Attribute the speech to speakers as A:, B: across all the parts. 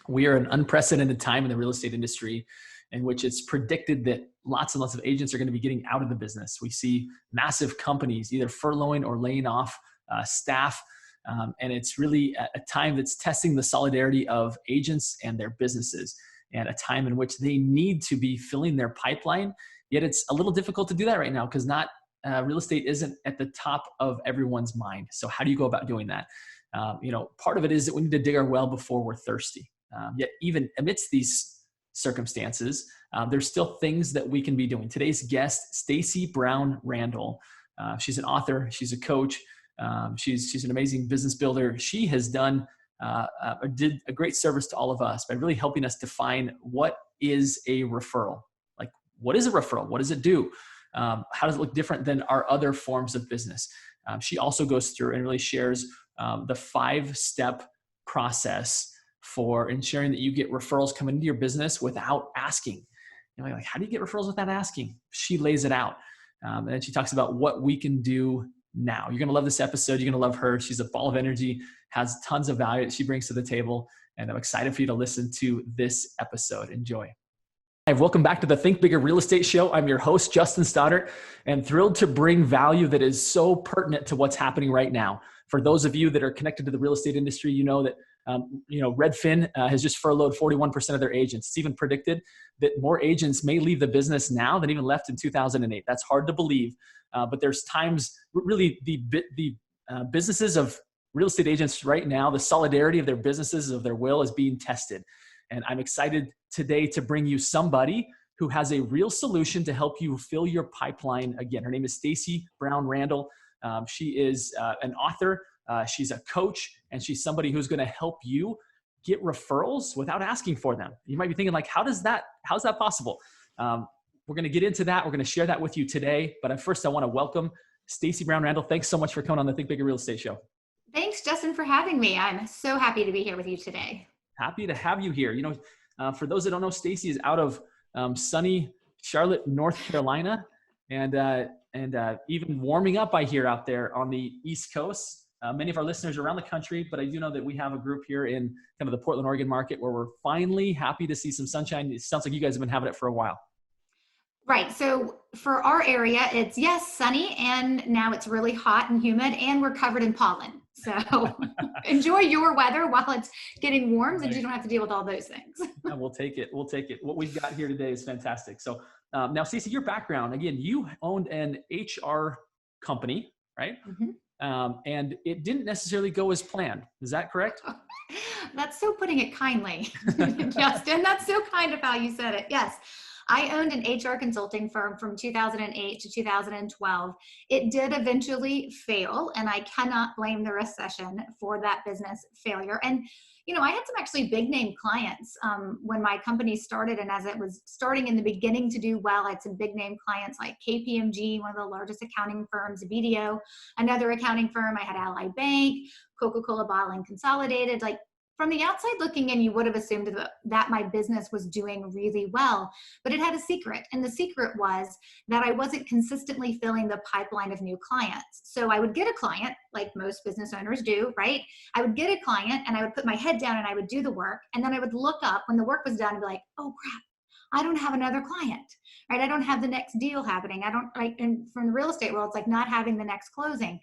A: We are an unprecedented time in the real estate industry in which it's predicted that lots and lots of agents are going to be getting out of the business. We see massive companies either furloughing or laying off staff. And it's really a time that's testing the solidarity of agents and their businesses, and a time in which they need to be filling their pipeline. Yet it's a little difficult to do that right now because real estate isn't at the top of everyone's mind. So how do you go about doing that? Part of it is that we need to dig our well before we're thirsty. Yet even amidst these circumstances, there's still things that we can be doing. Today's guest, Stacey Brown Randall. She's an author. She's a coach. She's an amazing business builder. She has did a great service to all of us by really helping us define what is a referral. Like, what is a referral? What does it do? How does it look different than our other forms of business? She also goes through and really shares the 5-step process for ensuring that you get referrals coming into your business without asking. Like, how do you get referrals without asking? She lays it out. And then she talks about what we can do now. You're going to love this episode. You're going to love her. She's a ball of energy, has tons of value that she brings to the table. And I'm excited for you to listen to this episode. Enjoy. Hi, welcome back to the Think Bigger Real Estate Show. I'm your host, Justin Stoddart, and thrilled to bring value that is so pertinent to what's happening right now. For those of you that are connected to the real estate industry, you know that Redfin has just furloughed 41% of their agents. It's even predicted that more agents may leave the business now than even left in 2008. That's hard to believe, but there's times really the businesses of real estate agents right now, the solidarity of their businesses, of their will, is being tested. And I'm excited today to bring you somebody who has a real solution to help you fill your pipeline again. Her name is Stacey Brown Randall. She is an author. She's a coach, and she's somebody who's going to help you get referrals without asking for them. You might be thinking, like, how's that possible? We're going to get into that. We're going to share that with you today. But first, I want to welcome Stacey Brown Randall. Thanks so much for coming on the Think Bigger Real Estate Show.
B: Thanks, Justin, for having me. I'm so happy to be here with you today.
A: Happy to have you here. For those that don't know, Stacey is out of sunny Charlotte, North Carolina, and even warming up, I hear, out there on the East Coast. Many of our listeners are around the country, but I do know that we have a group here in kind of the Portland, Oregon market where we're finally happy to see some sunshine. It sounds like you guys have been having it for a while.
B: Right. So for our area, it's, yes, sunny, and now it's really hot and humid, and we're covered in pollen. So enjoy your weather while it's getting warm, and you don't have to deal with all those things.
A: Yeah, we'll take it. We'll take it. What we've got here today is fantastic. So now, Stacey, your background, again, you owned an HR company, right? Mm-hmm. And it didn't necessarily go as planned. Is that correct?
B: That's so putting it kindly, Justin. That's so kind of how you said it. Yes. I owned an HR consulting firm from 2008 to 2012. It did eventually fail, and I cannot blame the recession for that business failure. And, I had some actually big name clients when my company started, and as it was starting in the beginning to do well, I had some big name clients like KPMG, one of the largest accounting firms, BDO, another accounting firm. I had Ally Bank, Coca-Cola Bottling Consolidated. Like, from the outside looking in, you would have assumed that my business was doing really well, but it had a secret. And the secret was that I wasn't consistently filling the pipeline of new clients. So I would get a client, like most business owners do, right? I would get a client and I would put my head down and I would do the work. And then I would look up when the work was done and be like, oh crap, I don't have another client, right? I don't have the next deal happening. And from the real estate world, it's like not having the next closing.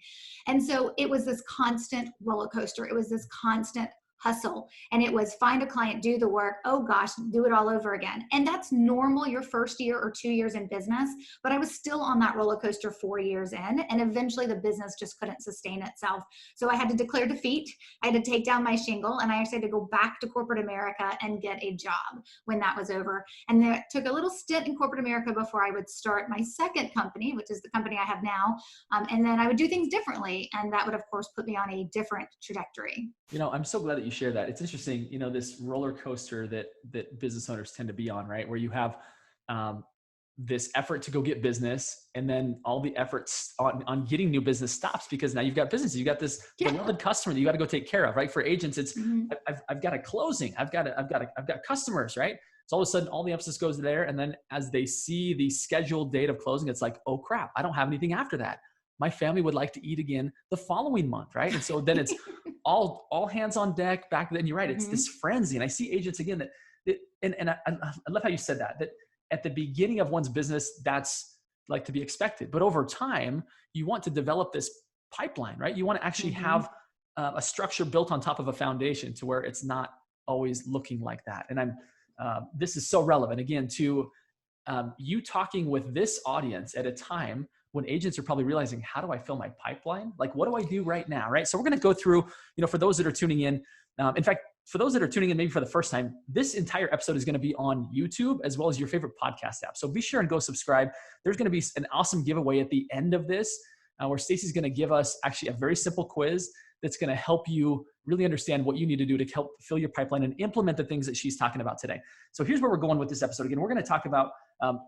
B: And so it was this constant roller coaster. It was this constant hustle. And it was find a client, do the work. Oh gosh, do it all over again. And that's normal your first year or 2 years in business. But I was still on that roller coaster 4 years in. And eventually the business just couldn't sustain itself. So I had to declare defeat. I had to take down my shingle, and I actually had to go back to corporate America and get a job when that was over. And then it took a little stint in corporate America before I would start my second company, which is the company I have now. And then I would do things differently. And that would, of course, put me on a different trajectory.
A: I'm so glad that you share that. It's interesting, this roller coaster that business owners tend to be on, right? Where you have this effort to go get business, and then all the efforts on getting new business stops because now you've got business. You've got this beloved customer that you got to go take care of, right? For agents, it's I've got a closing, I've got customers, right? So all of a sudden, all the emphasis goes there, and then as they see the scheduled date of closing, it's like, oh crap, I don't have anything after that. My family would like to eat again the following month, right? And so then it's all hands on deck back then. You're right. It's
B: Mm-hmm.
A: this frenzy. And I see agents again and I love how you said that at the beginning of one's business, that's like to be expected. But over time, you want to develop this pipeline, right? You want to actually have a structure built on top of a foundation to where it's not always looking like that. And this is so relevant again to you talking with this audience at a time when agents are probably realizing, how do I fill my pipeline? Like, what do I do right now? Right. So we're going to go through, for those that are tuning in, in fact, for those that are tuning in maybe for the first time, this entire episode is going to be on YouTube as well as your favorite podcast app. So be sure and go subscribe. There's going to be an awesome giveaway at the end of this where Stacey's going to give us actually a very simple quiz that's going to help you really understand what you need to do to help fill your pipeline and implement the things that she's talking about today. So here's where we're going with this episode. Again, we're going to talk about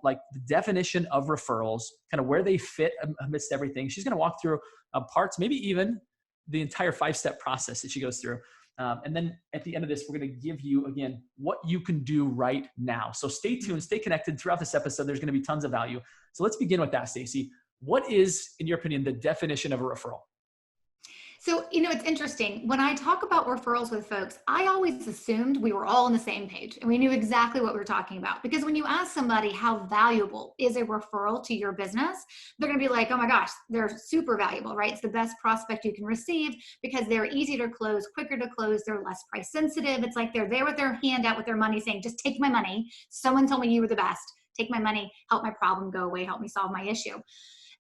A: like the definition of referrals, kind of where they fit amidst everything. She's going to walk through parts, maybe even the entire 5-step process that she goes through. And then at the end of this, we're going to give you, again, what you can do right now. So stay tuned, stay connected throughout this episode. There's going to be tons of value. So let's begin with that, Stacey. What is, in your opinion, the definition of a referral?
B: So, it's interesting. When I talk about referrals with folks, I always assumed we were all on the same page and we knew exactly what we were talking about. Because when you ask somebody how valuable is a referral to your business, they're going to be like, oh my gosh, they're super valuable, right? It's the best prospect you can receive because they're easier to close, quicker to close, they're less price sensitive. It's like they're there with their hand out with their money saying, just take my money. Someone told me you were the best. Take my money, help my problem go away, help me solve my issue.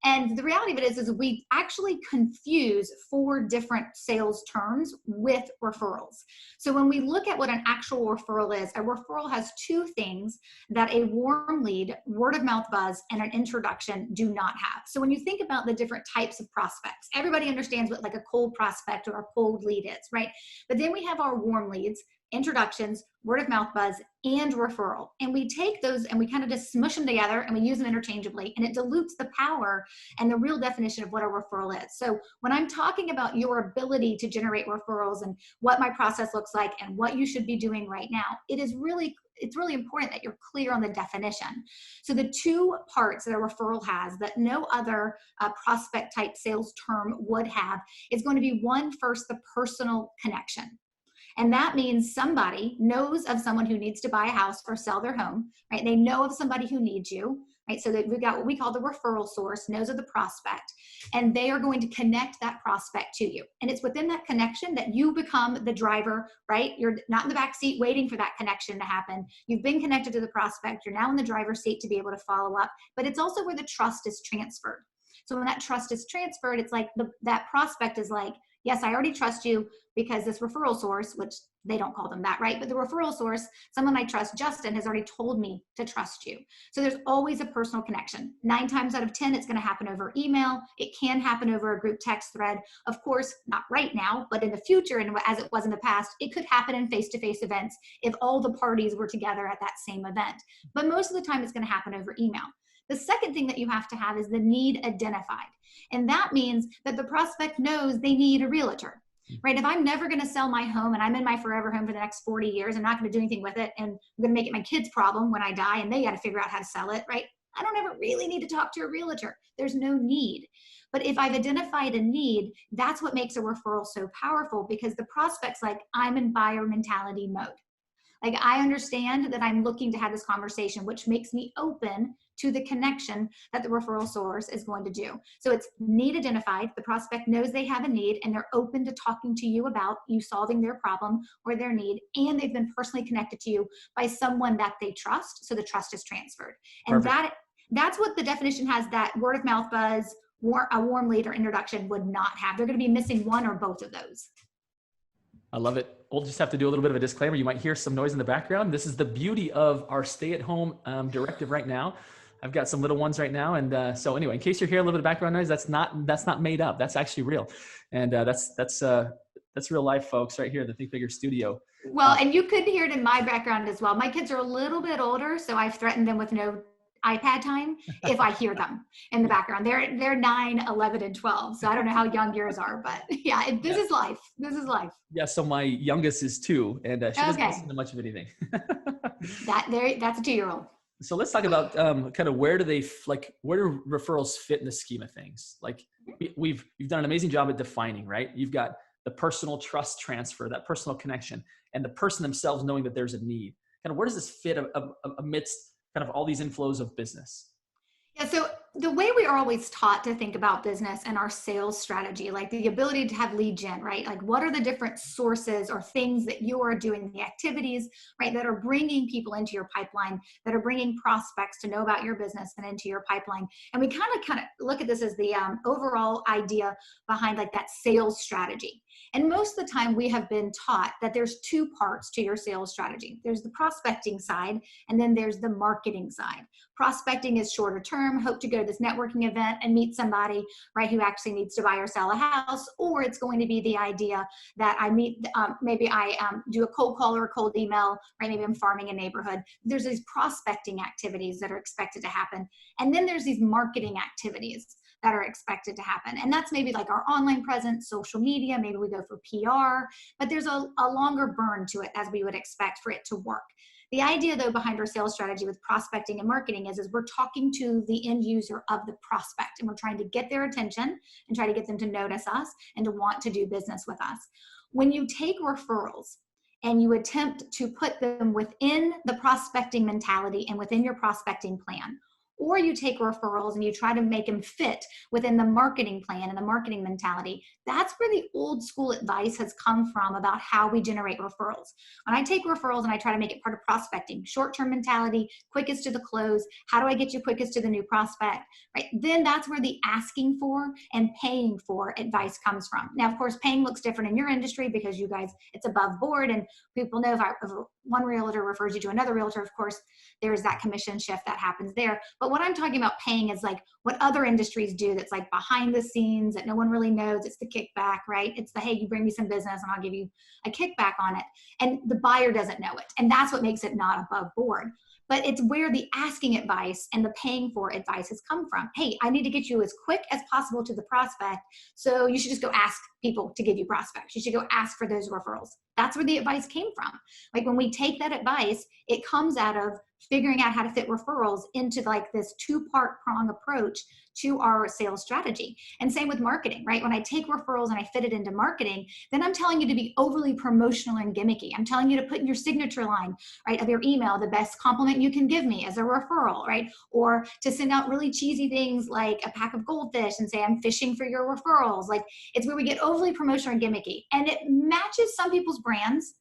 B: And the reality of it is we actually confuse 4 different sales terms with referrals. So when we look at what an actual referral is, a referral has 2 things that a warm lead, word of mouth buzz, and an introduction do not have. So when you think about the different types of prospects, everybody understands what like a cold prospect or a cold lead is, right? But then we have our warm leads, introductions, word of mouth buzz, and referral. And we take those and we kind of just smush them together and we use them interchangeably, and it dilutes the power and the real definition of what a referral is. So when I'm talking about your ability to generate referrals and what my process looks like and what you should be doing right now, it's really important that you're clear on the definition. So the 2 parts that a referral has that no other prospect type sales term would have is going to be first, the personal connection. And that means somebody knows of someone who needs to buy a house or sell their home, right? They know of somebody who needs you, right? So that we've got what we call the referral source, knows of the prospect, and they are going to connect that prospect to you. And it's within that connection that you become the driver, right? You're not in the back seat waiting for that connection to happen. You've been connected to the prospect. You're now in the driver's seat to be able to follow up, but it's also where the trust is transferred. So when that trust is transferred, it's like that prospect is like, yes, I already trust you because this referral source, which they don't call them that, right? But the referral source, someone I trust, Justin, has already told me to trust you. So there's always a personal connection. 9 times out of 10, it's going to happen over email. It can happen over a group text thread. Of course, not right now, but in the future, and as it was in the past, it could happen in face-to-face events if all the parties were together at that same event. But most of the time, it's going to happen over email. The second thing that you have to have is the need identified. And that means that the prospect knows they need a realtor, right? If I'm never going to sell my home and I'm in my forever home for the next 40 years, I'm not going to do anything with it, and I'm going to make it my kid's problem when I die and they got to figure out how to sell it, right? I don't ever really need to talk to a realtor. There's no need. But if I've identified a need, that's what makes a referral so powerful, because the prospect's like, I'm in buyer mentality mode. Like, I understand that I'm looking to have this conversation, which makes me open to the connection that the referral source is going to do. So it's need identified. The prospect knows they have a need and they're open to talking to you about you solving their problem or their need. And they've been personally connected to you by someone that they trust. So the trust is transferred. And that's what the definition has, that word of mouth buzz, a warm lead or introduction would not have. They're going to be missing one or both of those.
A: I love it. We'll just have to do a little bit of a disclaimer. You might hear some noise in the background. This is the beauty of our stay-at-home directive right now. I've got some little ones right now. And so anyway, in case you hear a little bit of background noise, that's not made up. That's actually real. And that's real life, folks, right here at the Think Bigger studio.
B: Well, and you could hear it in my background as well. My kids are a little bit older, so I've threatened them with no iPad time if I hear them in the background. They're 9, 11, and 12. So I don't know how young yours are, but yeah, this is life. This is life.
A: Yeah. So my youngest is 2, and she doesn't listen to much of anything.
B: That's a 2-year-old.
A: So let's talk about kind of where do referrals fit in the scheme of things? Like you've done an amazing job at defining, right? You've got the personal trust transfer, that personal connection, and the person themselves knowing that there's a need. Kind of where does this fit amidst kind of all these inflows of business?
B: Yeah, so the way we are always taught to think about business and our sales strategy, like the ability to have lead gen, right? Like what are the different sources or things that you are doing, the activities, right, that are bringing people into your pipeline, that are bringing prospects to know about your business and into your pipeline. And we kind of look at this as the overall idea behind like that sales strategy. And most of the time we have been taught that there's two parts to your sales strategy. There's the prospecting side, and then there's the marketing side. Prospecting is shorter term, hope to go to this networking event and meet somebody, right, who actually needs to buy or sell a house. Or it's going to be the idea that I meet, maybe I do a cold call or a cold email, right? Maybe I'm farming a neighborhood. There's these prospecting activities that are expected to happen. And then there's these marketing activities that are expected to happen. And that's maybe like our online presence, social media, maybe we go for PR, but there's a longer burn to it as we would expect for it to work. The idea though behind our sales strategy with prospecting and marketing is we're talking to the end user of the prospect, and we're trying to get their attention and try to get them to notice us and to want to do business with us. When you take referrals and you attempt to put them within the prospecting mentality and within your prospecting plan, or you take referrals and you try to make them fit within the marketing plan and the marketing mentality, that's where the old school advice has come from about how we generate referrals. When I take referrals and I try to make it part of prospecting, short-term mentality, quickest to the close, how do I get you quickest to the new prospect, right? Then that's where the asking for and paying for advice comes from. Now, of course, paying looks different in your industry because you guys, it's above board, and people know if one realtor refers you to another realtor, of course, there's that commission shift that happens there. But what I'm talking about paying is like what other industries do that's like behind the scenes that no one really knows. It's the kickback, right? It's the, hey, you bring me some business and I'll give you a kickback on it. And the buyer doesn't know it. And that's what makes it not above board. But it's where the asking advice and the paying for advice has come from. Hey, I need to get you as quick as possible to the prospect. So you should just go ask people to give you prospects. You should go ask for those referrals. That's where the advice came from. Like when we take that advice, it comes out of figuring out how to fit referrals into like this two-part prong approach to our sales strategy. And same with marketing, right? When I take referrals and I fit it into marketing, then I'm telling you to be overly promotional and gimmicky. I'm telling you to put in your signature line, right, of your email, the best compliment you can give me as a referral, right? Or to send out really cheesy things like a pack of goldfish and say, I'm fishing for your referrals. Like it's where we get overly promotional and gimmicky. And it matches some people's brands,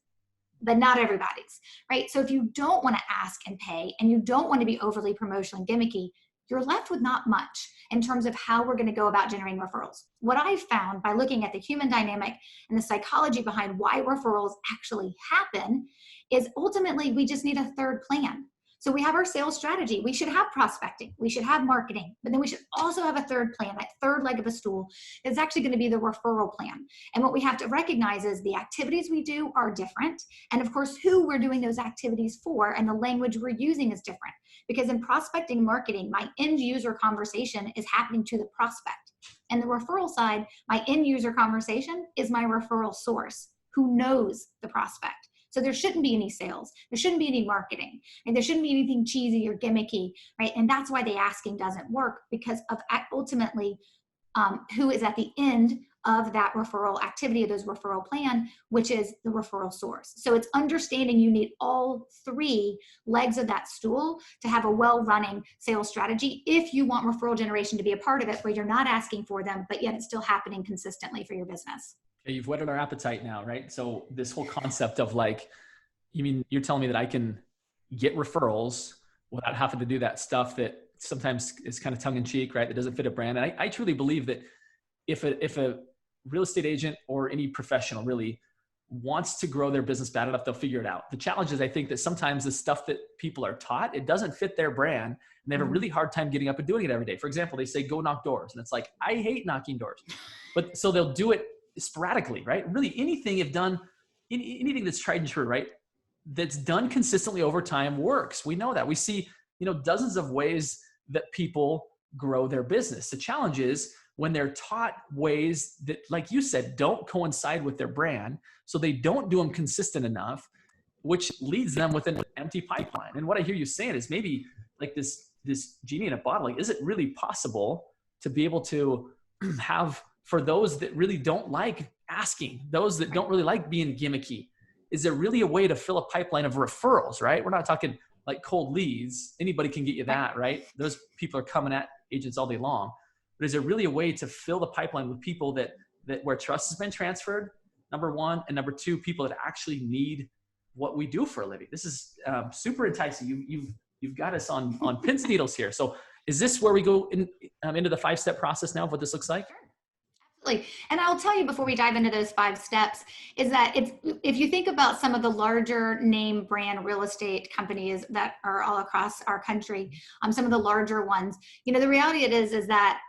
B: but not everybody's, right? So if you don't want to ask and pay and you don't want to be overly promotional and gimmicky, you're left with not much in terms of how we're going to go about generating referrals. What I've found by looking at the human dynamic and the psychology behind why referrals actually happen is ultimately we just need a third plan. So we have our sales strategy. We should have prospecting. We should have marketing, but then we should also have a third plan, that third leg of a stool is actually going to be the referral plan. And what we have to recognize is the activities we do are different. And of course, who we're doing those activities for and the language we're using is different. Because in prospecting marketing, my end user conversation is happening to the prospect. And the referral side, my end user conversation is my referral source who knows the prospect. So there shouldn't be any sales. There shouldn't be any marketing. And there shouldn't be anything cheesy or gimmicky, right? And that's why the asking doesn't work because of ultimately who is at the end of that referral activity, of those referral plan, which is the referral source. So it's understanding you need all three legs of that stool to have a well-running sales strategy if you want referral generation to be a part of it where you're not asking for them, but yet it's still happening consistently for your business.
A: You've whetted our appetite now, right? So this whole concept of like, you mean you're telling me that I can get referrals without having to do that stuff that sometimes is kind of tongue in cheek, right? That doesn't fit a brand. And I truly believe that if a real estate agent or any professional really wants to grow their business bad enough, they'll figure it out. The challenge is I think that sometimes the stuff that people are taught, it doesn't fit their brand and they have a really hard time getting up and doing it every day. For example, they say, go knock doors. And it's like, I hate knocking doors, but so they'll do it sporadically, right? Really anything you've done, anything that's tried and true, right? That's done consistently over time works. We know that. We see, dozens of ways that people grow their business. The challenge is when they're taught ways that, like you said, don't coincide with their brand. So they don't do them consistent enough, which leads them with an empty pipeline. And what I hear you saying is maybe like this genie in a bottle. Like, is it really possible to be able to have, for those that really don't like asking those that don't really like being gimmicky, is there really a way to fill a pipeline of referrals, right? We're not talking like cold leads. Anybody can get you that, right? Those people are coming at agents all day long. But is there really a way to fill the pipeline with people that where trust has been transferred, number one, and number two, people that actually need what we do for a living? This is super enticing. You've got us on pins and needles here. So is this where we go into the 5-step process now of what this looks like?
B: Absolutely. And I'll tell you before we dive into those 5 steps is that if you think about some of the larger name brand real estate companies that are all across our country, some of the larger ones, the reality is that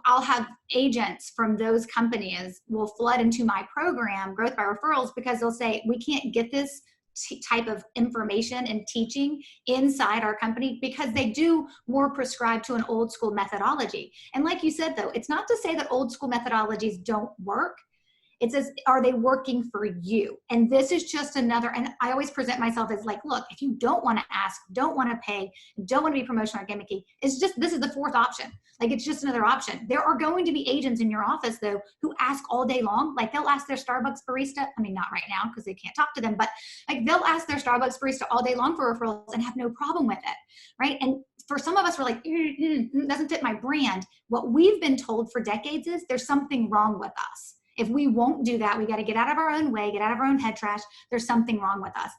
B: I'll have agents from those companies will flood into my program, Growth by Referrals, because they'll say, we can't get this type of information and teaching inside our company because they do more prescribe to an old school methodology. And like you said, though, it's not to say that old school methodologies don't work. It says, are they working for you? And this is just another, and I always present myself as like, look, if you don't want to ask, don't want to pay, don't want to be promotional or gimmicky, this is the 4th option. Like, it's just another option. There are going to be agents in your office, though, who ask all day long. Like, they'll ask their Starbucks barista. I mean, not right now because they can't talk to them, but like they'll ask their Starbucks barista all day long for referrals and have no problem with it, right? And for some of us, we're like, doesn't fit my brand. What we've been told for decades is there's something wrong with us. If we won't do that, we got to get out of our own way, get out of our own head trash. There's something wrong with us.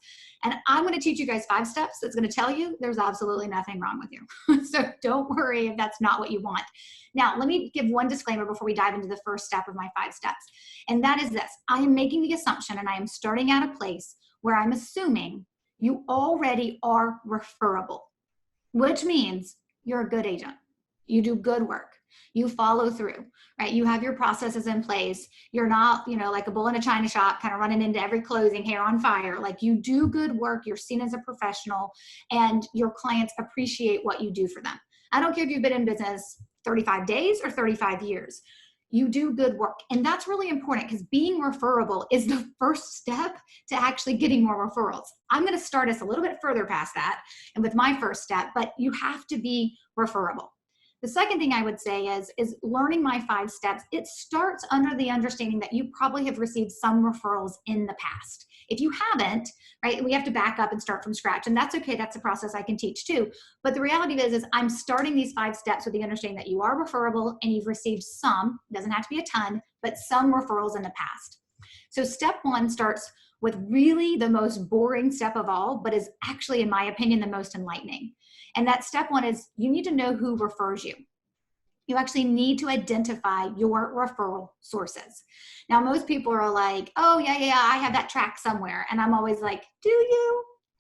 B: And I'm going to teach you guys 5 steps that's going to tell you there's absolutely nothing wrong with you. So don't worry if that's not what you want. Now, let me give one disclaimer before we dive into the first step of my 5 steps. And that is this. I am making the assumption, and I am starting at a place where I'm assuming you already are referable, which means you're a good agent. You do good work. You follow through, right? You have your processes in place. You're not, like a bull in a china shop, kind of running into every closing, hair on fire. Like, you do good work. You're seen as a professional, and your clients appreciate what you do for them. I don't care if you've been in business 35 days or 35 years. You do good work. And that's really important because being referable is the first step to actually getting more referrals. I'm going to start us a little bit further past that and with my first step, but you have to be referable. The second thing I would say is learning my 5 steps. It starts under the understanding that you probably have received some referrals in the past. If you haven't, right, we have to back up and start from scratch. And that's okay. That's a process I can teach too. But the reality is I'm starting these 5 steps with the understanding that you are referable and you've received some, it doesn't have to be a ton, but some referrals in the past. So step 1 starts with really the most boring step of all, but is actually, in my opinion, the most enlightening. And that step 1 is you need to know who refers you. You actually need to identify your referral sources. Now, most people are like, oh, yeah, I have that track somewhere. And I'm always like, do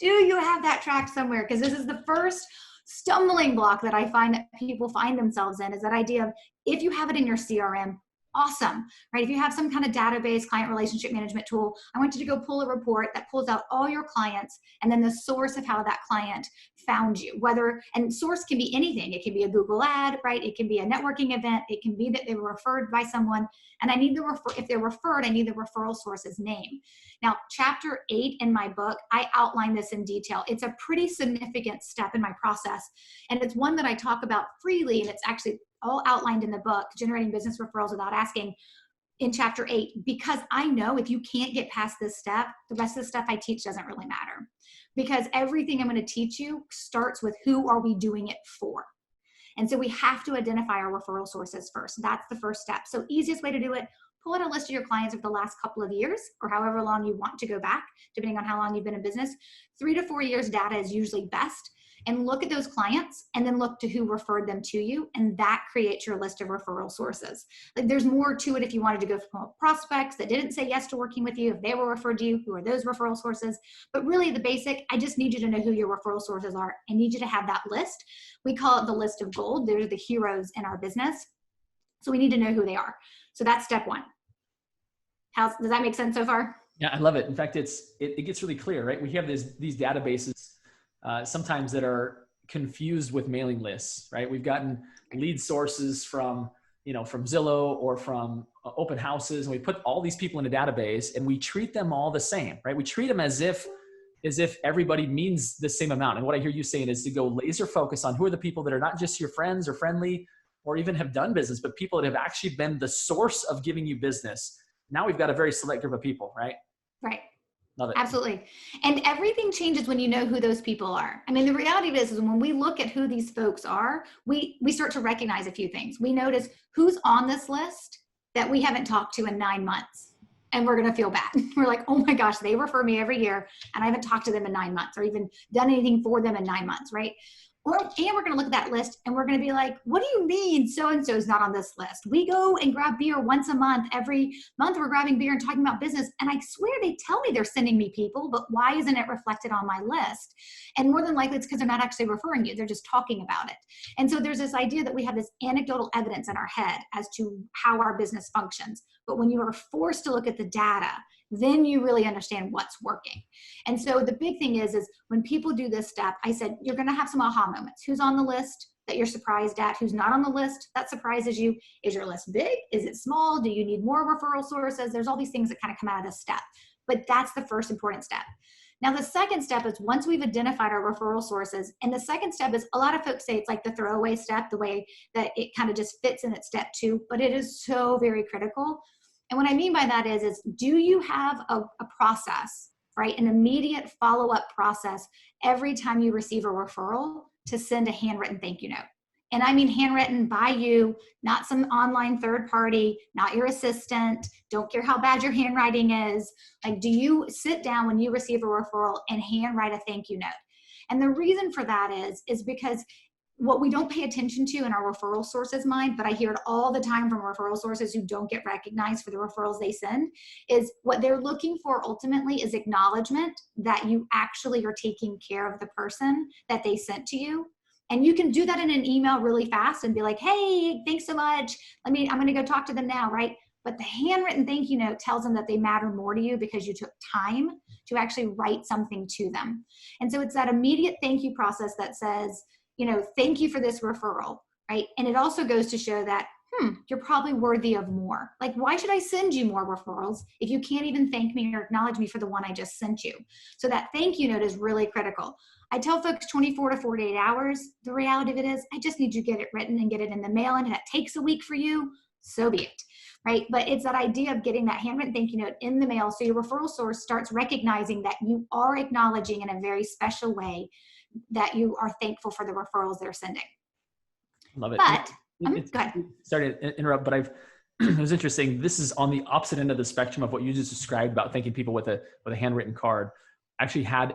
B: you have that track somewhere? Because this is the first stumbling block that I find that people find themselves in, is that idea of if you have it in your CRM, awesome, right? If you have some kind of database, client relationship management tool, I want you to go pull a report that pulls out all your clients and then the source of how that client found you. And source can be anything. It can be a Google ad, right? It can be a networking event. It can be that they were referred by someone. And I need if they're referred, I need the referral source's name. Now, chapter 8 in my book, I outline this in detail. It's a pretty significant step in my process. And it's one that I talk about freely, and it's actually all outlined in the book, Generating Business Referrals Without Asking, in chapter 8, because I know if you can't get past this step, the rest of the stuff I teach doesn't really matter. Because everything I'm going to teach you starts with who are we doing it for? And so we have to identify our referral sources first. That's the first step. So easiest way to do it, pull out a list of your clients over the last couple of years or however long you want to go back, depending on how long you've been in business. 3 to 4 years data is usually best. And look at those clients and then look to who referred them to you. And that creates your list of referral sources. Like, there's more to it if you wanted to go from prospects that didn't say yes to working with you. If they were referred to you, who are those referral sources? But really the basic, I just need you to know who your referral sources are. I need you to have that list. We call it the list of gold. They're the heroes in our business. So we need to know who they are. So that's step 1. Does that make sense so far?
A: Yeah, I love it. In fact, it gets really clear, right? We have these databases sometimes that are confused with mailing lists, right? We've gotten lead sources from Zillow or from open houses, and we put all these people in a database and we treat them all the same, right? We treat them as if everybody means the same amount. And what I hear you saying is to go laser focus on who are the people that are not just your friends or friendly or even have done business, but people that have actually been the source of giving you business. now we've got a very select group of people, right?
B: Right.
A: Love it.
B: Absolutely. And everything changes when you know who those people are. I mean, the reality of it is when we look at who these folks are, we start to recognize a few things. We notice who's on this list that we haven't talked to in 9 months. And we're going to feel bad. We're like, oh my gosh, they refer me every year and I haven't talked to them in 9 months or even done anything for them in 9 months, right? And we're going to look at that list and we're going to be like, what do you mean so-and-so is not on this list? We go and grab beer once a month. Every month we're grabbing beer and talking about business. And I swear they tell me they're sending me people, but why isn't it reflected on my list? And more than likely it's because they're not actually referring you. They're just talking about it. And so there's this idea that we have this anecdotal evidence in our head as to how our business functions. But when you are forced to look at the data, then you really understand what's working. And so the big thing is when people do this step, I said, you're going to have some aha moments. Who's on the list that you're surprised at? Who's not on the list that surprises you? Is your list big? Is it small? Do you need more referral sources? There's all these things that kind of come out of this step, but that's the first important step. Now, the second step is once we've identified our referral sources, and the second step is a lot of folks say it's like the throwaway step, the way that it kind of just fits in at step 2, but it is so very critical. And what I mean by that is do you have a process, right? An immediate follow-up process every time you receive a referral to send a handwritten thank you note. And I mean handwritten by you, not some online third party, not your assistant. Don't care how bad your handwriting is. Like, do you sit down when you receive a referral and handwrite a thank you note? And the reason for that is because what we don't pay attention to in our referral sources mind, but I hear it all the time from referral sources who don't get recognized for the referrals they send, is what they're looking for ultimately is acknowledgement that you actually are taking care of the person that they sent to you. And you can do that in an email really fast and be like, hey, thanks so much. I'm going to go talk to them now, right? But the handwritten thank you note tells them that they matter more to you because you took time to actually write something to them. And so it's that immediate thank you process that says, thank you for this referral, right? And it also goes to show that, you're probably worthy of more. Like, why should I send you more referrals if you can't even thank me or acknowledge me for the one I just sent you? So that thank you note is really critical. I tell folks 24 to 48 hours. The reality of it is I just need you to get it written and get it in the mail. And if that takes a week for you, so be it, right? But it's that idea of getting that handwritten thank you note in the mail so your referral source starts recognizing that you are acknowledging in a very special way that you are thankful for the referrals they're sending.
A: Love it.
B: But go ahead.
A: Sorry to interrupt, but it was interesting. This is on the opposite end of the spectrum of what you just described about thanking people with a handwritten card. I actually had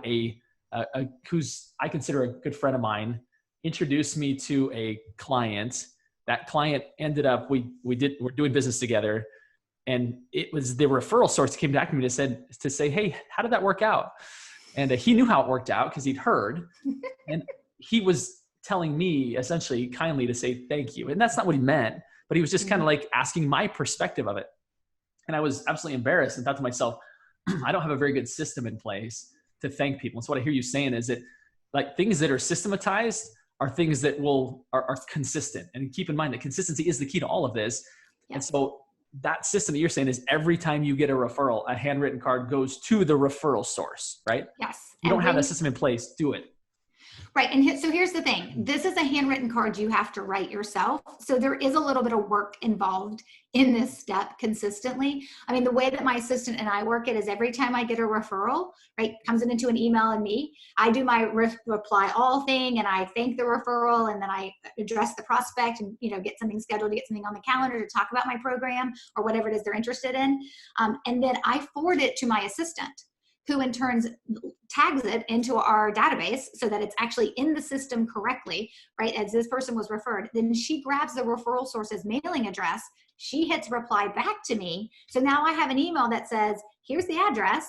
A: who's I consider a good friend of mine introduced me to a client. That client ended up, we're doing business together, and it was the referral source came back to me to say, hey, how did that work out? And he knew how it worked out because he'd heard, and he was telling me essentially kindly to say thank you. And that's not what he meant, but he was just kind of like asking my perspective of it. And I was absolutely embarrassed and thought to myself, I don't have a very good system in place to thank people. And so what I hear you saying is that like things that are systematized are things that are consistent. And keep in mind that consistency is the key to all of this. Yep. And so that system that you're saying is every time you get a referral, a handwritten card goes to the referral source, right?
B: Yes.
A: You don't have that system in place, do it.
B: Right. And so here's the thing. This is a handwritten card you have to write yourself. So there is a little bit of work involved in this step consistently. I mean, the way that my assistant and I work it is every time I get a referral, right, comes into an email and me, I do my reply all thing and I thank the referral and then I address the prospect and, get something scheduled to get something on the calendar to talk about my program or whatever it is they're interested in. And then I forward it to my assistant, who in turn tags it into our database so that it's actually in the system correctly, right, as this person was referred. Then she grabs the referral source's mailing address. She hits reply back to me. So now I have an email that says, here's the address,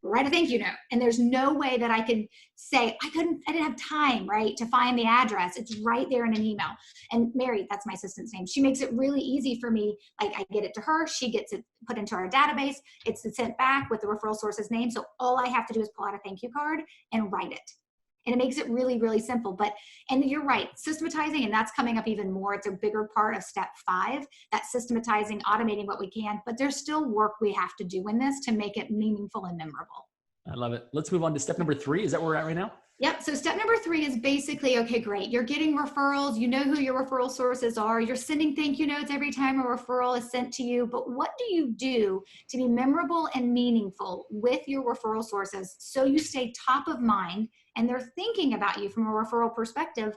B: write a thank you note. And there's no way that I could say, I didn't have time, right, to find the address. It's right there in an email. And Mary, that's my assistant's name. She makes it really easy for me. Like I get it to her, she gets it put into our database. It's sent back with the referral source's name. So all I have to do is pull out a thank you card and write it. And it makes it really, really simple. And you're right, systematizing, and that's coming up even more. It's a bigger part of step 5, that systematizing, automating what we can, but there's still work we have to do in this to make it meaningful and memorable.
A: I love it. Let's move on to step number 3. Is that where we're at right now?
B: Yep. So step number 3 is basically, okay, great. You're getting referrals. You know who your referral sources are. You're sending thank you notes every time a referral is sent to you. But what do you do to be memorable and meaningful with your referral sources so you stay top of mind and they're thinking about you from a referral perspective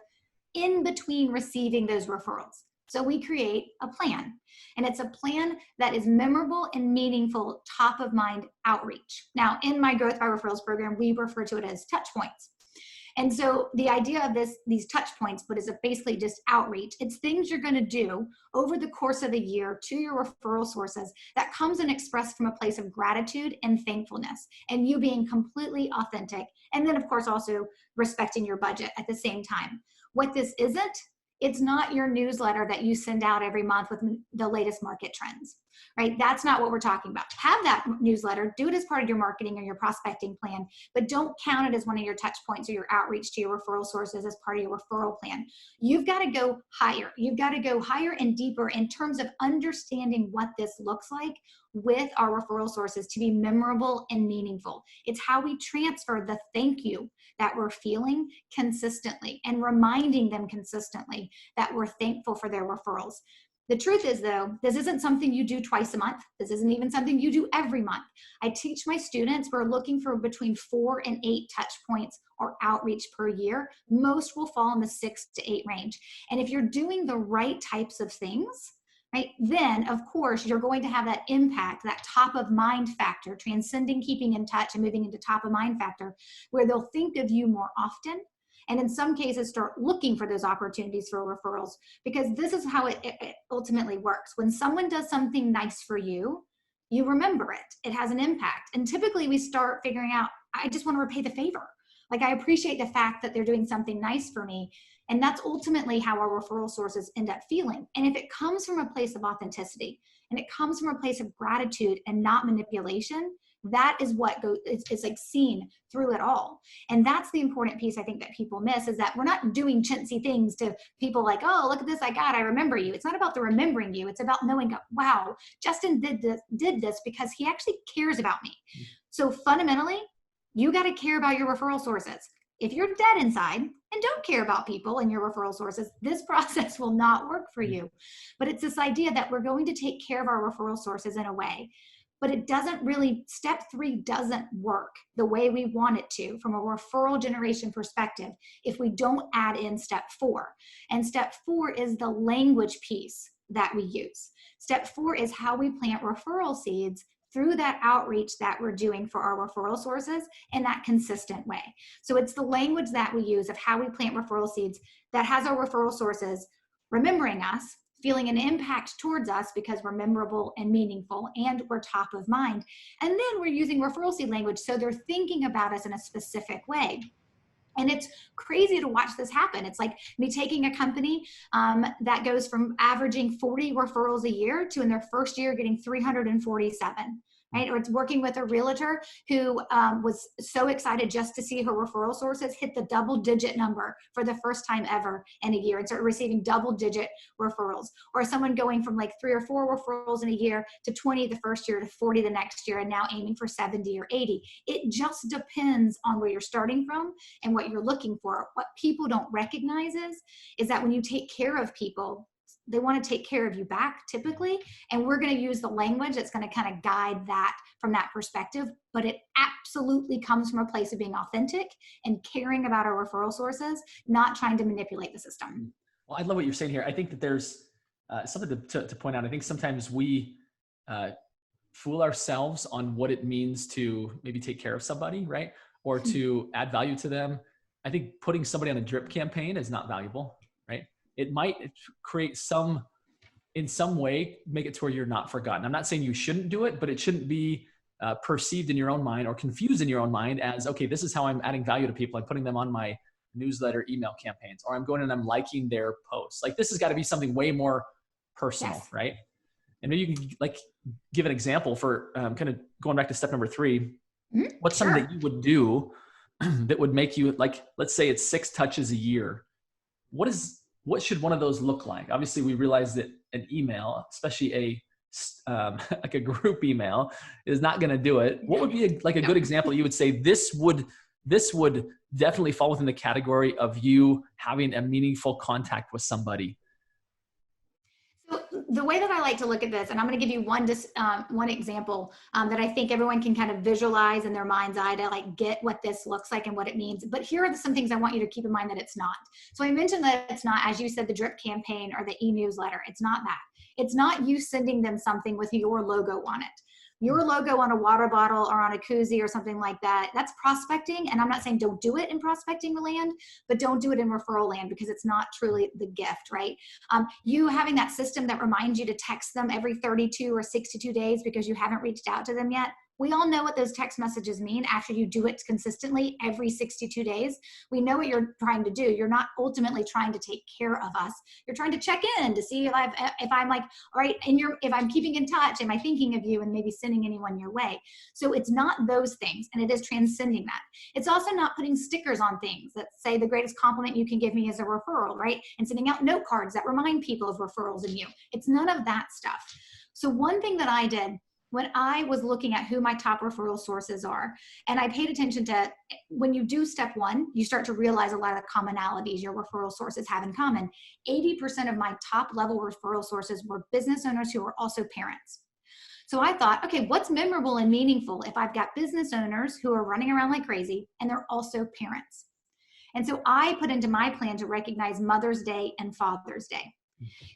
B: in between receiving those referrals? So we create a plan, and it's a plan that is memorable and meaningful, top of mind outreach. Now, in my Growth by Referrals program, we refer to it as touch points. And so the idea of these touch points, but is basically just outreach. It's things you're going to do over the course of a year to your referral sources that comes and expressed from a place of gratitude and thankfulness, and you being completely authentic. And then, of course, also respecting your budget at the same time. What this isn't, it's not your newsletter that you send out every month with the latest market trends, right? That's not what we're talking about. Have that newsletter, do it as part of your marketing or your prospecting plan, but don't count it as one of your touch points or your outreach to your referral sources as part of your referral plan. You've got to go higher. You've got to go higher and deeper in terms of understanding what this looks like with our referral sources to be memorable and meaningful. It's how we transfer the thank you that we're feeling consistently and reminding them consistently that we're thankful for their referrals. The truth is, though, this isn't something you do twice a month. This isn't even something you do every month. I teach my students, we're looking for between 4 and 8 touch points or outreach per year. Most will fall in the 6 to 8 range. And if you're doing the right types of things, right, then of course you're going to have that impact, that top of mind factor, transcending keeping in touch and moving into top of mind factor, where they'll think of you more often. And in some cases, start looking for those opportunities for referrals, because this is how it ultimately works. When someone does something nice for you, you remember it. It has an impact. And typically we start figuring out, I just want to repay the favor. Like, I appreciate the fact that they're doing something nice for me. And that's ultimately how our referral sources end up feeling. And if it comes from a place of authenticity and it comes from a place of gratitude and not manipulation, that is what is like seen through it all. And that's the important piece I think that people miss, is that we're not doing chintzy things to people like, oh, look at this I got, I remember you. It's not about the remembering you. It's about knowing, wow, Justin did this because he actually cares about me. So fundamentally, you got to care about your referral sources. If you're dead inside and don't care about people and your referral sources, this process will not work for you. But it's this idea that we're going to take care of our referral sources in a way, but it doesn't really, step 3 doesn't work the way we want it to from a referral generation perspective if we don't add in step 4. And step 4 is the language piece that we use. Step 4 is how we plant referral seeds through that outreach that we're doing for our referral sources in that consistent way. So it's the language that we use of how we plant referral seeds that has our referral sources remembering us, feeling an impact towards us because we're memorable and meaningful and we're top of mind. And then we're using referral seed language so they're thinking about us in a specific way. And it's crazy to watch this happen. It's like me taking a company that goes from averaging 40 referrals a year to in their first year getting 347. Right? Or it's working with a realtor who was so excited just to see her referral sources hit the double-digit number for the first time ever in a year and start receiving double-digit referrals. Or someone going from like 3 or 4 referrals in a year to 20 the first year to 40 the next year and now aiming for 70 or 80. It just depends on where you're starting from and what you're looking for. What people don't recognize is that when you take care of people, they want to take care of you back typically. And we're going to use the language that's going to kind of guide that from that perspective. But it absolutely comes from a place of being authentic and caring about our referral sources, not trying to manipulate the system.
A: Well, I love what you're saying here. I think that there's something to point out. I think sometimes we fool ourselves on what it means to maybe take care of somebody, right? Or to add value to them. I think putting somebody on a drip campaign is not valuable, right? It might create in some way, make it to where you're not forgotten. I'm not saying you shouldn't do it, but it shouldn't be perceived in your own mind or confused in your own mind as, okay, this is how I'm adding value to people. I'm putting them on my newsletter, email campaigns, or I'm going and I'm liking their posts. Like, this has got to be something way more personal, yes. Right? And maybe you can like give an example for kind of going back to step number 3. Mm-hmm. What's something that you would do that would make you, like, let's say it's 6 touches a year. What should one of those look like? Obviously, we realize that an email, especially like a group email, is not going to do it. What would be a good example? You would say this would this would definitely fall within the category of you having a meaningful contact with somebody.
B: So the way that I like to look at this, and I'm going to give you one example that I think everyone can kind of visualize in their mind's eye to like get what this looks like and what it means. But here are some things I want you to keep in mind that it's not. So I mentioned that it's not, as you said, the drip campaign or the e-newsletter. It's not that. It's not you sending them something with your logo on it. Your logo on a water bottle or on a koozie or something like that, that's prospecting. And I'm not saying don't do it in prospecting land, but don't do it in referral land because it's not truly the gift, right? You having that system that reminds you to text them every 32 or 62 days because you haven't reached out to them yet. We all know what those text messages mean after you do it consistently every 62 days. We know what you're trying to do. You're not ultimately trying to take care of us. You're trying to check in to see if I'm like, all right, and if I'm keeping in touch, am I thinking of you and maybe sending anyone your way? So it's not those things, and it is transcending that. It's also not putting stickers on things that say the greatest compliment you can give me is a referral, right? And sending out note cards that remind people of referrals in you. It's none of that stuff. So one thing that I did when I was looking at who my top referral sources are, and I paid attention to, when you do step one, you start to realize a lot of the commonalities your referral sources have in common. 80% of my top level referral sources were business owners who were also parents. So I thought, okay, what's memorable and meaningful if I've got business owners who are running around like crazy and they're also parents? And so I put into my plan to recognize Mother's Day and Father's Day.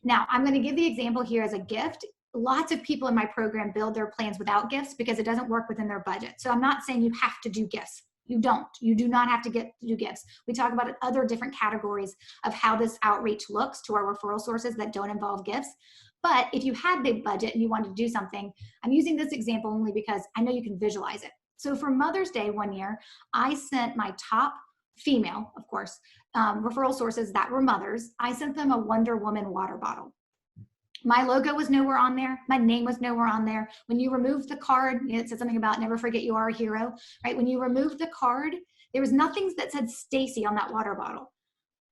B: Now, I'm going to give the example here as a gift. Lots of people in my program build their plans without gifts because it doesn't work within their budget. So I'm not saying you have to do gifts. You don't. You do not have to do gifts. We talk about other different categories of how this outreach looks to our referral sources that don't involve gifts. But if you had big budget and you wanted to do something, I'm using this example only because I know you can visualize it. So for Mother's Day one year, I sent my top female, of course, referral sources that were mothers. I sent them a Wonder Woman water bottle. My logo was nowhere on there. My name was nowhere on there. When you removed the card, it said something about never forget you are a hero, right? When you removed the card, there was nothing that said Stacy on that water bottle.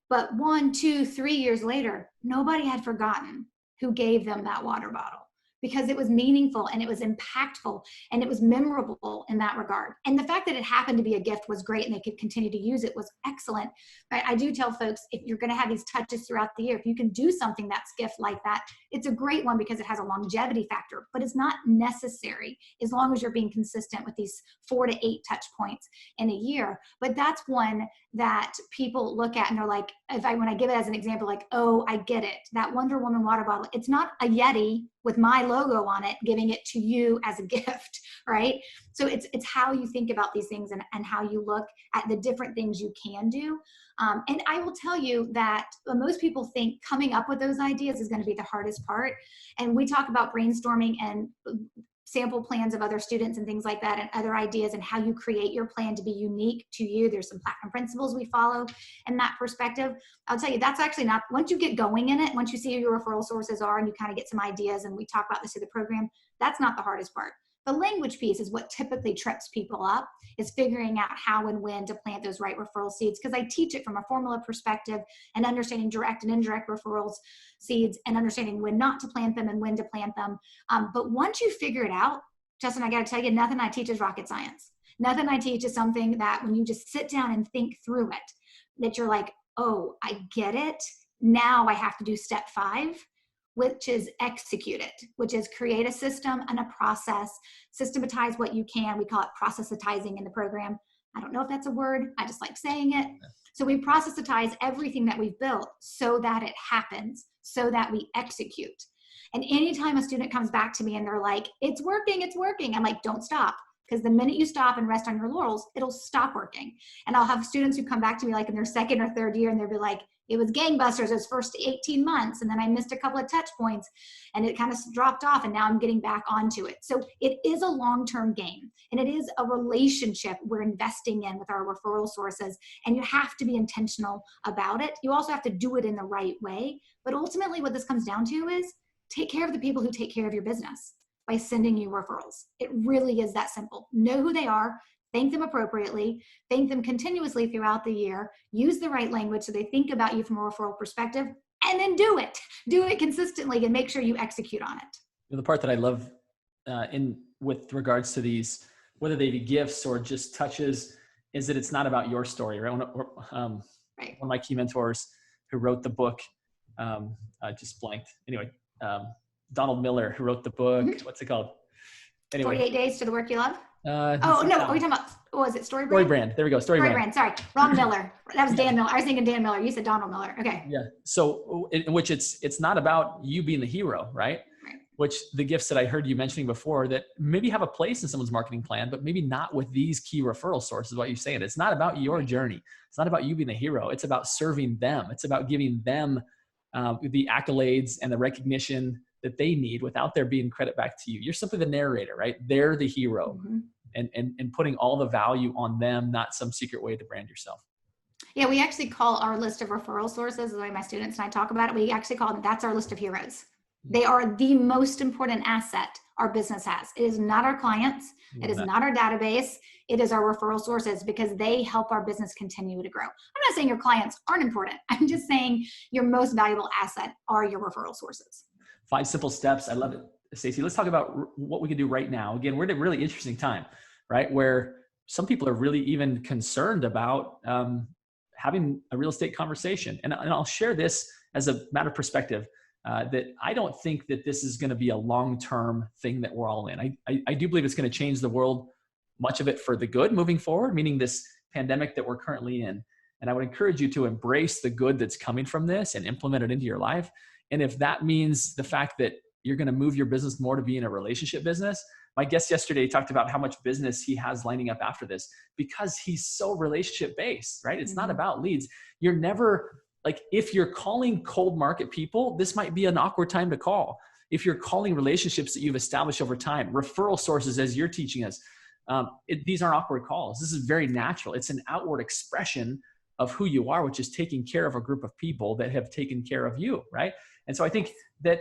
B: But 1, 2, 3 years later, nobody had forgotten who gave them that water bottle because it was meaningful and it was impactful and it was memorable in that regard. And the fact that it happened to be a gift was great and they could continue to use it was excellent. But I do tell folks, if you're gonna have these touches throughout the year, if you can do something that's gift like that, it's a great one because it has a longevity factor, but it's not necessary as long as you're being consistent with these 4 to 8 touch points in a year. But that's one that people look at and they're like, when I give it as an example, like, oh, I get it. That Wonder Woman water bottle, it's not a Yeti with my logo on it, giving it to you as a gift, right? So it's how you think about these things and how you look at the different things you can do. And I will tell you that most people think coming up with those ideas is going to be the hardest part. And we talk about brainstorming and sample plans of other students and things like that and other ideas and how you create your plan to be unique to you. There's some platinum principles we follow in that perspective. I'll tell you, that's actually not, once you get going in it, once you see who your referral sources are and you kind of get some ideas, and we talk about this through the program, that's not the hardest part. The language piece is what typically trips people up, is figuring out how and when to plant those right referral seeds, because I teach it from a formula perspective and understanding direct and indirect referrals seeds and understanding when not to plant them and when to plant them. But once you figure it out, Justin, I got to tell you, nothing I teach is rocket science. Nothing I teach is something that when you just sit down and think through it, that you're like, oh, I get it. Now I have to do step 5. Which is execute it, which is create a system and a process, systematize what you can. We call it processitizing in the program. I don't know if that's a word. I just like saying it. So we processitize everything that we've built so that it happens, so that we execute. And anytime a student comes back to me and they're like, it's working, I'm like, don't stop. Because the minute you stop and rest on your laurels, it'll stop working. And I'll have students who come back to me like in their 2nd or 3rd year and they'll be like, it was gangbusters those first 18 months. And then I missed a couple of touch points and it kind of dropped off and now I'm getting back onto it. So it is a long-term game and it is a relationship we're investing in with our referral sources. And you have to be intentional about it. You also have to do it in the right way. But ultimately what this comes down to is take care of the people who take care of your business by sending you referrals. It really is that simple. Know who they are, thank them appropriately, thank them continuously throughout the year, use the right language so they think about you from a referral perspective, and then do it. Do it consistently and make sure you execute on it.
A: The part that I love with regards to these, whether they be gifts or just touches, is that it's not about your story, right?
B: Right.
A: One of my key mentors who wrote the book, just blanked. Anyway, Donald Miller, who wrote the book, what's it called? Anyway.
B: 48 Days to the Work You Love?
A: Oh,
B: no. Are we talking about, what was it? Story Brand?
A: Story Brand. There we go. Story Brand.
B: Sorry. Ron Miller. That was Dan Miller. I was thinking Dan Miller. You said Donald Miller. Okay.
A: Yeah. So in which it's not about you being the hero, right?
B: Right.
A: Which the gifts that I heard you mentioning before that maybe have a place in someone's marketing plan, but maybe not with these key referral sources, what you're saying. It's not about your journey. It's not about you being the hero. It's about serving them. It's about giving them the accolades and the recognition that they need without there being credit back to you. You're simply the narrator, right? They're the hero. And putting all the value on them, not some secret way to brand yourself.
B: Yeah, we actually call our list of referral sources, the way my students and I talk about it, we actually call them, that's our list of heroes. They are the most important asset our business has. It is not our clients. It is not our database. It is our referral sources, because they help our business continue to grow. I'm not saying your clients aren't important. I'm just saying your most valuable asset are your referral sources.
A: 5 simple steps. I love it. Stacey, let's talk about what we can do right now. Again, we're at a really interesting time, right? Where some people are really even concerned about having a real estate conversation. And I'll share this as a matter of perspective, that I don't think that this is going to be a long-term thing that we're all in. I do believe it's going to change the world, much of it for the good moving forward, meaning this pandemic that we're currently in. And I would encourage you to embrace the good that's coming from this and implement it into your life. And if that means the fact that you're going to move your business more to being a relationship business. My guest yesterday talked about how much business he has lining up after this because he's so relationship based, right? It's not about leads. You're never like, if you're calling cold market people, this might be an awkward time to call. If you're calling relationships that you've established over time, referral sources, as you're teaching us, these aren't awkward calls. This is very natural. It's an outward expression of who you are, which is taking care of a group of people that have taken care of you, right? And so I think that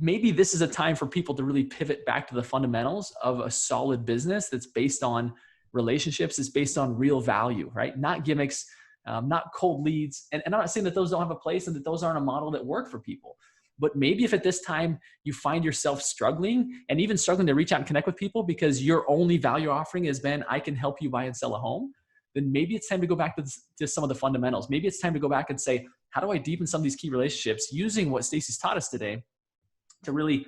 A: maybe this is a time for people to really pivot back to the fundamentals of a solid business that's based on relationships, it's based on real value, right? Not gimmicks, not cold leads. And I'm not saying that those don't have a place and that those aren't a model that work for people. But maybe if at this time you find yourself struggling and even struggling to reach out and connect with people because your only value offering has been, I can help you buy and sell a home, then maybe it's time to go back to some of the fundamentals. Maybe it's time to go back and say, how do I deepen some of these key relationships using what Stacey's taught us today to really,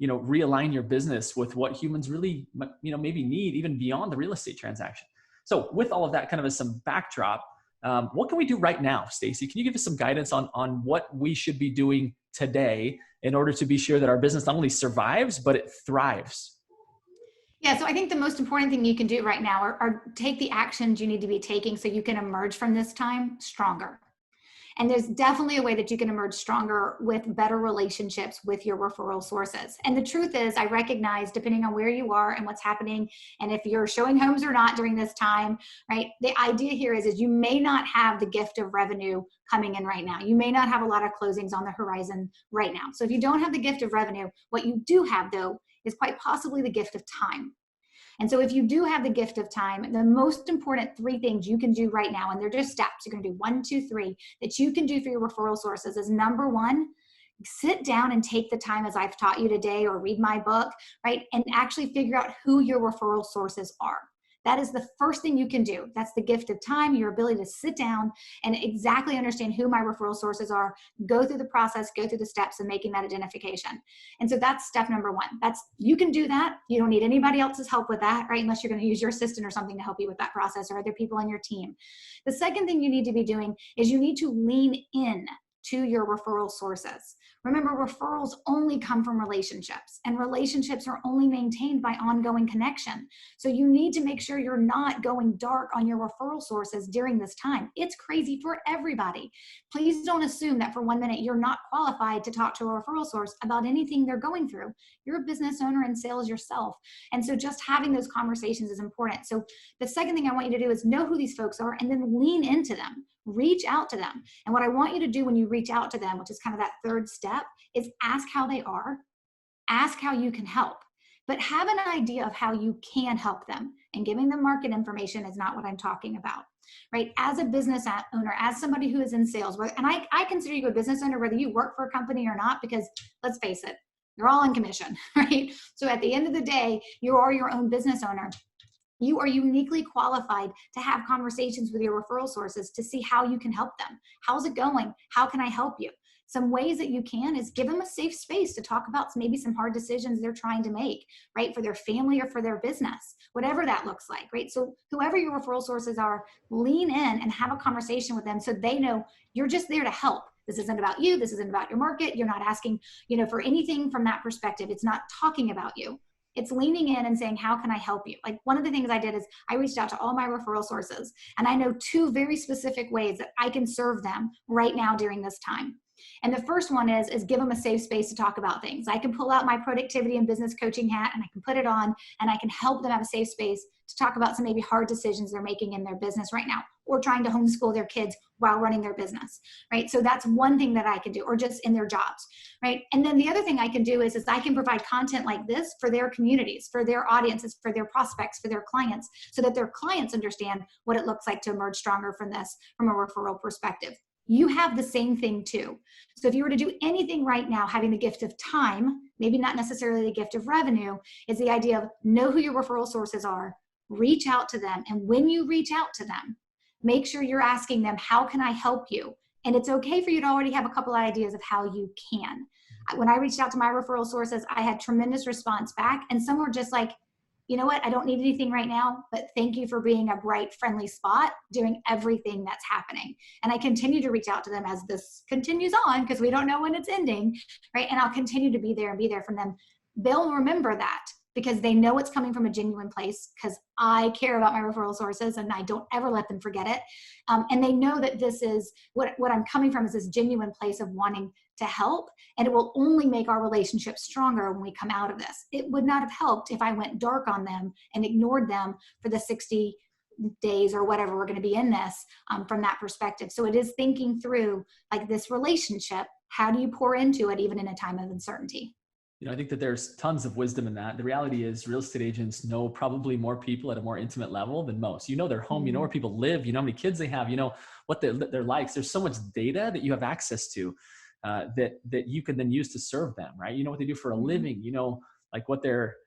A: realign your business with what humans really, maybe need even beyond the real estate transaction. So with all of that kind of as some backdrop, what can we do right now, Stacey? Can you give us some guidance on what we should be doing today in order to be sure that our business not only survives, but it thrives?
B: Yeah, so I think the most important thing you can do right now are take the actions you need to be taking so you can emerge from this time stronger. And there's definitely a way that you can emerge stronger with better relationships with your referral sources. And the truth is, I recognize, depending on where you are and what's happening, and if you're showing homes or not during this time, right? The idea here is you may not have the gift of revenue coming in right now. You may not have a lot of closings on the horizon right now. So if you don't have the gift of revenue, what you do have, though, is quite possibly the gift of time. And so if you do have the gift of time, the most important 3 things you can do right now, and they're just steps, you're going to do 1, 2, 3, that you can do for your referral sources is, number 1, sit down and take the time as I've taught you today, or read my book, right? And actually figure out who your referral sources are. That is the first thing you can do. That's the gift of time, your ability to sit down and exactly understand who my referral sources are, go through the process, go through the steps of making that identification. And so that's step number 1. You can do that. You don't need anybody else's help with that, right? Unless you're going to use your assistant or something to help you with that process, or other people on your team. The second thing you need to be doing is you need to lean in to your referral sources. Remember, referrals only come from relationships, and relationships are only maintained by ongoing connection. So you need to make sure you're not going dark on your referral sources during this time. It's crazy for everybody. Please don't assume that for 1 minute you're not qualified to talk to a referral source about anything they're going through. You're a business owner in sales yourself. And so just having those conversations is important. So the second thing I want you to do is know who these folks are and then lean into them. Reach out to them. And what I want you to do when you reach out to them, which is kind of that third step, is ask how they are, ask how you can help, but have an idea of how you can help them. And giving them market information is not what I'm talking about, right? As a business owner, as somebody who is in sales, and I consider you a business owner whether you work for a company or not, because let's face it, you're all on commission, right? So at the end of the day, you are your own business owner. You are uniquely qualified to have conversations with your referral sources to see how you can help them. How's it going? How can I help you? Some ways that you can is give them a safe space to talk about maybe some hard decisions they're trying to make, right? For their family or for their business, whatever that looks like, right? So whoever your referral sources are, lean in and have a conversation with them so they know you're just there to help. This isn't about you. This isn't about your market. You're not asking, for anything from that perspective. It's not talking about you. It's leaning in and saying, how can I help you? Like one of the things I did is I reached out to all my referral sources, and I know 2 very specific ways that I can serve them right now during this time. And the first one is give them a safe space to talk about things. I can pull out my productivity and business coaching hat and I can put it on and I can help them have a safe space to talk about some maybe hard decisions they're making in their business right now, or trying to homeschool their kids while running their business, right? So that's one thing that I can do, or just in their jobs, right? And then the other thing I can do is I can provide content like this for their communities, for their audiences, for their prospects, for their clients, so that their clients understand what it looks like to emerge stronger from this from a referral perspective. You have the same thing too. So if you were to do anything right now, having the gift of time, maybe not necessarily the gift of revenue, is the idea of know who your referral sources are, reach out to them. And when you reach out to them, make sure you're asking them, how can I help you? And it's okay for you to already have a couple of ideas of how you can. When I reached out to my referral sources, I had tremendous response back. And some were just like, you know what, I don't need anything right now, but thank you for being a bright, friendly spot, doing everything that's happening. And I continue to reach out to them as this continues on, because we don't know when it's ending, right? And I'll continue to be there and be there for them. They'll remember that because they know it's coming from a genuine place, because I care about my referral sources and I don't ever let them forget it. And they know that this is what I'm coming from, is this genuine place of wanting to help. And it will only make our relationship stronger when we come out of this. It would not have helped if I went dark on them and ignored them for the 60 days or whatever we're going to be in this from that perspective. So it is thinking through like this relationship. How do you pour into it even in a time of uncertainty?
A: I think that there's tons of wisdom in that. The reality is real estate agents know probably more people at a more intimate level than most. You know their home, you know where people live, you know how many kids they have, you know what their likes. There's so much data that you have access to that you can then use to serve them, right? You know what they do for a living, like what their,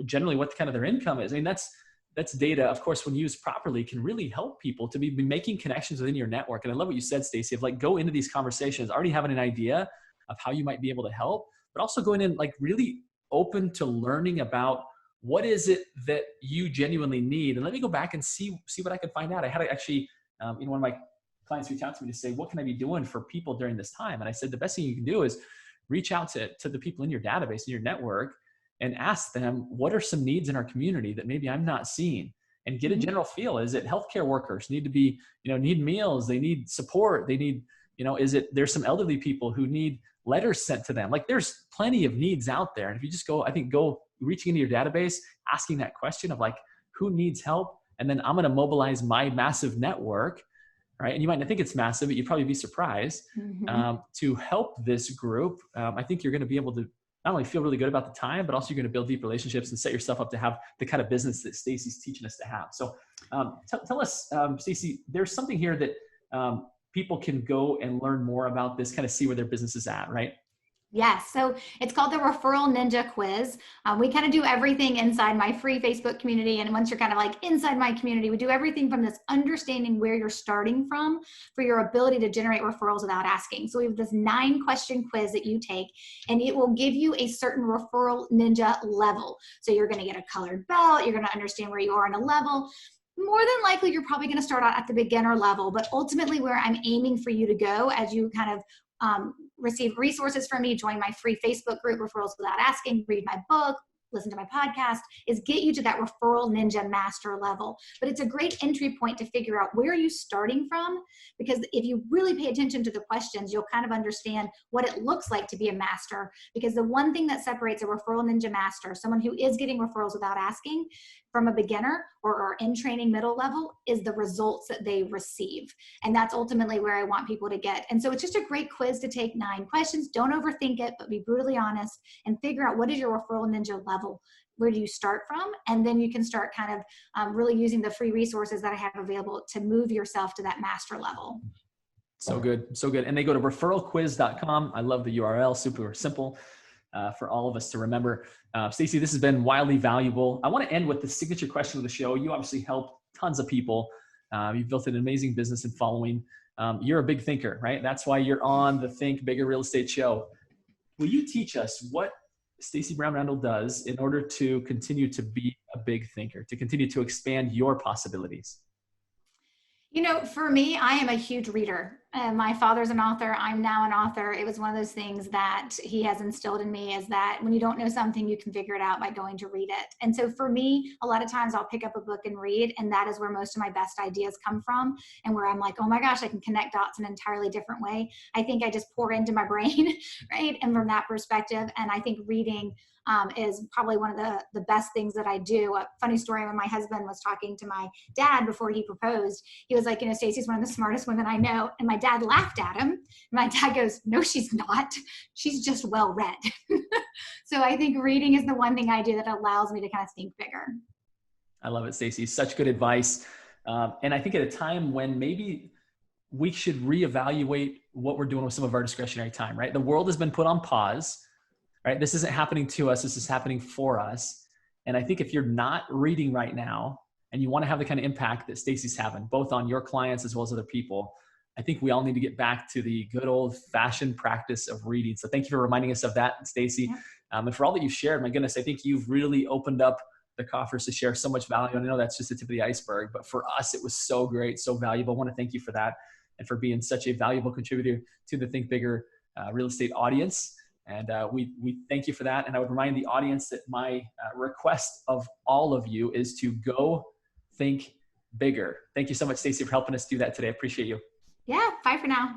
A: generally what kind of their income is. I mean, that's data, of course, when used properly, can really help people to be making connections within your network. And I love what you said, Stacey, of like go into these conversations already having an idea of how you might be able to help, but also going in like really open to learning about what is it that you genuinely need. And let me go back and see what I can find out. I had actually, one of my clients reach out to me to say, what can I be doing for people during this time? And I said, the best thing you can do is reach out to the people in your database, in your network, and ask them, what are some needs in our community that maybe I'm not seeing? And get a general feel. Is it healthcare workers need to be, need meals? They need support. They need, there's some elderly people who need letters sent to them. Like there's plenty of needs out there. And if you just go reaching into your database, asking that question of like, who needs help? And then I'm going to mobilize my massive network, right? And you might not think it's massive, but you'd probably be surprised to help this group. I think you're going to be able to not only feel really good about the time, but also you're going to build deep relationships and set yourself up to have the kind of business that Stacey's teaching us to have. So tell us, Stacey, there's something here that people can go and learn more about this, kind of see where their business is at, right?
B: Yes. So it's called the Referral Ninja Quiz. We kind of do everything inside my free Facebook community. And once you're kind of like inside my community, we do everything from this understanding where you're starting from for your ability to generate referrals without asking. So we have this 9-question quiz that you take, and it will give you a certain referral ninja level. So you're going to get a colored belt. You're going to understand where you are in a level. More than likely, you're probably going to start out at the beginner level, but ultimately where I'm aiming for you to go as you kind of receive resources from me, join my free Facebook group, Referrals Without Asking, read my book, listen to my podcast, is get you to that referral ninja master level. But it's a great entry point to figure out where are you starting from, because if you really pay attention to the questions, you'll kind of understand what it looks like to be a master. Because the one thing that separates a referral ninja master, someone who is getting referrals without asking, from a beginner or in training middle level, is the results that they receive. And that's ultimately where I want people to get. And so it's just a great quiz to take 9 questions. Don't overthink it, but be brutally honest and figure out what is your referral ninja level. Where do you start from? And then you can start kind of really using the free resources that I have available to move yourself to that master level.
A: So good. So good. And they go to referralquiz.com. I love the URL, super simple. for all of us to remember. Stacey, this has been wildly valuable. I want to end with the signature question of the show. You obviously helped tons of people. You've built an amazing business and following. You're a big thinker, right? That's why you're on the Think Bigger Real Estate Show. Will you teach us what Stacey Brown Randall does in order to continue to be a big thinker, to continue to expand your possibilities?
B: You know, for me, I am a huge reader. My father's an author. I'm now an author. It was one of those things that he has instilled in me, is that when you don't know something, you can figure it out by going to read it. And so for me, a lot of times I'll pick up a book and read, and that is where most of my best ideas come from, and where I'm like, oh my gosh, I can connect dots in an entirely different way. I think I just pour into my brain, right? And from that perspective, and I think reading is probably one of the best things that I do. A funny story, when my husband was talking to my dad before he proposed, he was like, you know, Stacey's one of the smartest women I know. And my dad laughed at him. And my dad goes, no, she's not. She's just well read. So I think reading is the one thing I do that allows me to kind of think bigger.
A: I love it, Stacey. Such good advice. And I think at a time when maybe we should reevaluate what we're doing with some of our discretionary time, right? The world has been put on pause. Right? This isn't happening to us. This is happening for us. And I think if you're not reading right now and you want to have the kind of impact that Stacey's having, both on your clients as well as other people, I think we all need to get back to the good old fashioned practice of reading. So thank you for reminding us of that, Stacey.
B: Yeah.
A: And for all that you've shared, my goodness, I think you've really opened up the coffers to share so much value. And I know that's just the tip of the iceberg, but for us, it was so great, so valuable. I want to thank you for that and for being such a valuable contributor to the Think Bigger real estate audience. And we thank you for that. And I would remind the audience that my request of all of you is to go think bigger. Thank you so much, Stacey, for helping us do that today. I appreciate you.
B: Yeah, bye for now.